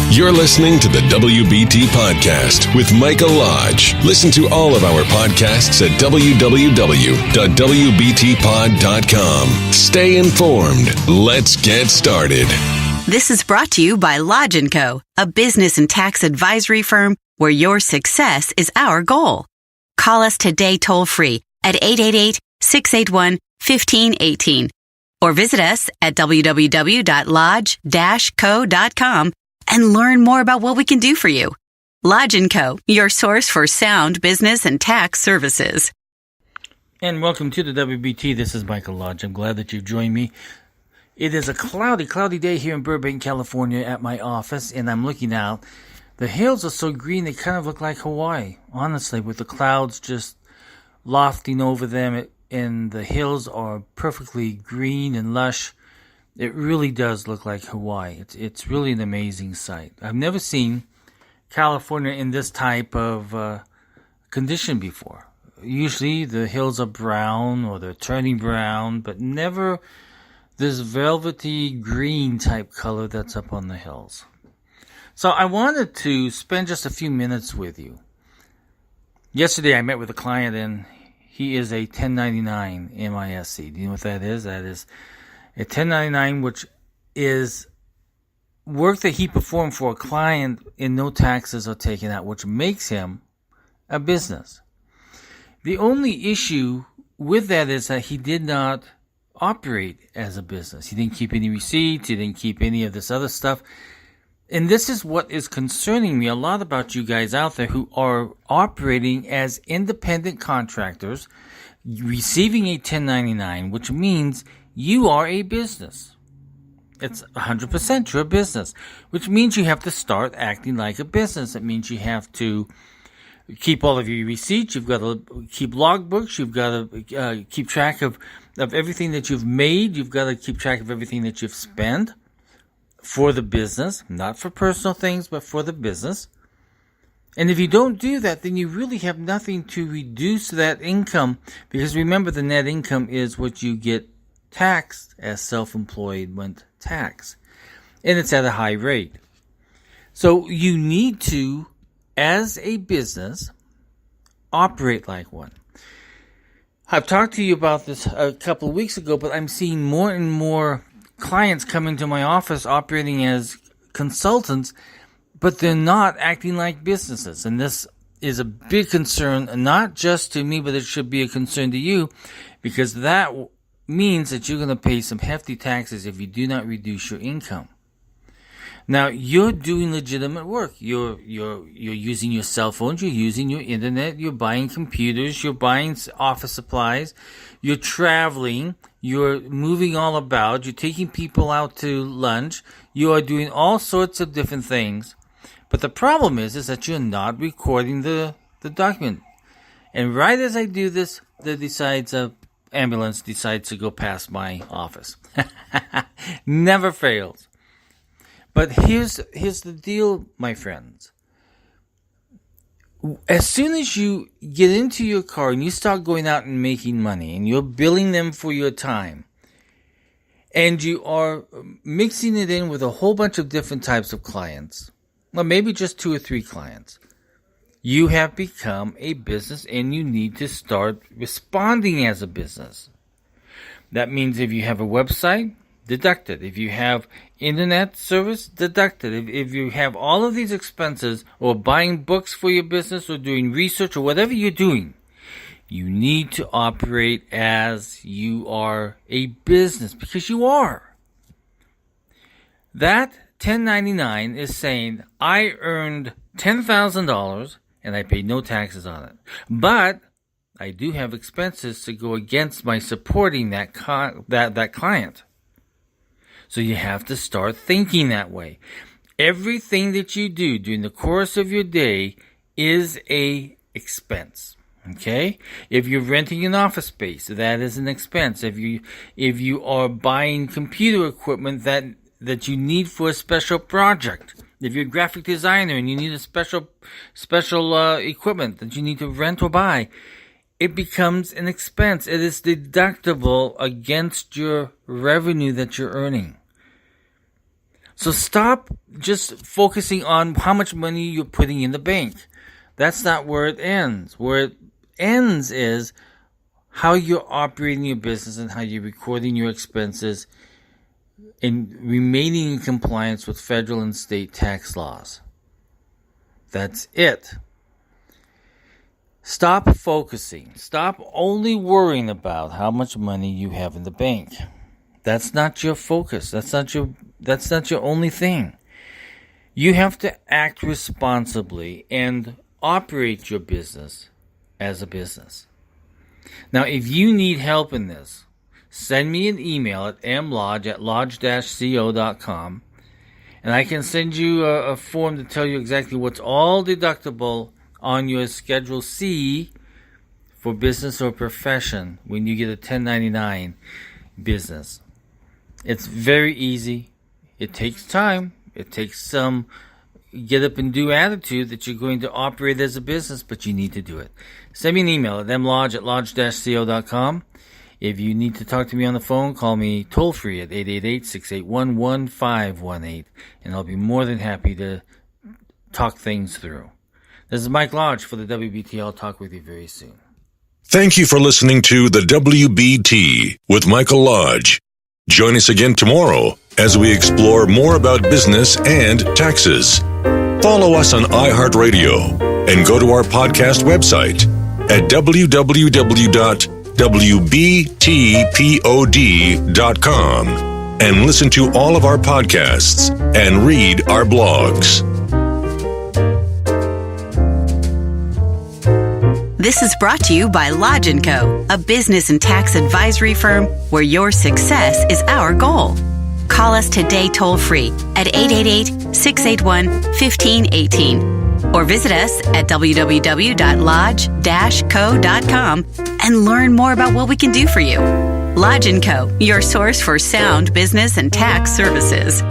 You're listening to the WBT Podcast with Michael Lodge. Listen to all of our podcasts at www.wbtpod.com. Stay informed. Let's get started. This is brought to you by Lodge & Co., a business and tax advisory firm where your success is our goal. Call us today toll-free at 888-681-1518 or visit us at www.lodge-co.com and learn more about what we can do for you. Lodge & Co., your source for sound business and tax services. And welcome to the WBT. This is Michael Lodge. I'm glad that you've joined me. It is a cloudy day here in Burbank, California at my office, and I'm looking out. The hills are so green, they kind of look like Hawaii, honestly, with the clouds just lofting over them, and the hills are perfectly green and lush. It really does look like Hawaii. It's really an amazing sight. I've never seen California in this type of condition before. Usually the hills are brown or they're turning brown, but never this velvety green type color that's up on the hills. So I wanted to spend just a few minutes with you. Yesterday I met with a client and he is a 1099 MISC. Do you know what that is? That is a 1099, which is work that he performed for a client and no taxes are taken out, which makes him a business. The only issue with that is that he did not operate as a business. He didn't keep any receipts. He didn't keep any of this other stuff. And this is what is concerning me a lot about you guys out there who are operating as independent contractors, receiving a 1099, which means you are a business. It's 100% you're a business, which means you have to start acting like a business. It means you have to keep all of your receipts. You've got to keep logbooks. You've got to keep track of everything that you've made. You've got to keep track of everything that you've spent for the business, not for personal things, but for the business. And if you don't do that, then you really have nothing to reduce that income, because remember, the net income is what you get taxed as self-employed when taxed, and it's at a high rate. So you need to, as a business, operate like one. I've talked to you about this a couple of weeks ago, but I'm seeing more and more clients come into my office operating as consultants, but they're not acting like businesses. And this is a big concern, not just to me, but it should be a concern to you, because that means that you're going to pay some hefty taxes if you do not reduce your income. Now, you're doing legitimate work. You're using your cell phones, you're using your internet, you're buying computers, you're buying office supplies, you're traveling, you're moving all about, you're taking people out to lunch, you are doing all sorts of different things. But the problem is that you're not recording the document. And right as I do this, ambulance decides to go past my office. Never fails. But here's the deal, my friends. As soon as you get into your car and you start going out and making money and you're billing them for your time and you are mixing it in with a whole bunch of different types of clients, or maybe just 2 or 3 clients, you have become a business and you need to start responding as a business. That means if you have a website, deduct it. If you have internet service, deduct it. If you have all of these expenses, or buying books for your business, or doing research, or whatever you're doing, you need to operate as you are a business, because you are. That 1099 is saying, I earned $10,000 and I paid no taxes on it. But I do have expenses to go against my supporting that client. So you have to start thinking that way. Everything that you do during the course of your day is a expense. Okay? If you're renting an office space, that is an expense. If you are buying computer equipment that you need for a special project, if you're a graphic designer and you need a special equipment that you need to rent or buy, it becomes an expense. It is deductible against your revenue that you're earning. So stop just focusing on how much money you're putting in the bank. That's not where it ends. Where it ends is how you're operating your business and how you're recording your expenses and remaining in compliance with federal and state tax laws. That's it. Stop focusing. Stop only worrying about how much money you have in the bank. That's not your focus. That's not your only thing. You have to act responsibly and operate your business as a business. Now, if you need help in this, send me an email at mlodge@lodge-co.com, and I can send you a form to tell you exactly what's all deductible on your Schedule C for business or profession when you get a 1099 business. It's very easy. It takes time. It takes some get up and do attitude that you're going to operate as a business, but you need to do it. Send me an email at mlodge@lodge-co.com. If you need to talk to me on the phone, call me toll free at 888-681-1518, and I'll be more than happy to talk things through. This is Mike Lodge for the WBT. I'll talk with you very soon. Thank you for listening to the WBT with Michael Lodge. Join us again tomorrow as we explore more about business and taxes. Follow us on iHeartRadio and go to our podcast website at www.wbtpod.com and listen to all of our podcasts and read our blogs. This is brought to you by Lodge & Co., a business and tax advisory firm where your success is our goal. Call us today toll-free at 888-681-1518 or visit us at www.lodge-co.com and learn more about what we can do for you. Lodge & Co., your source for sound business and tax services.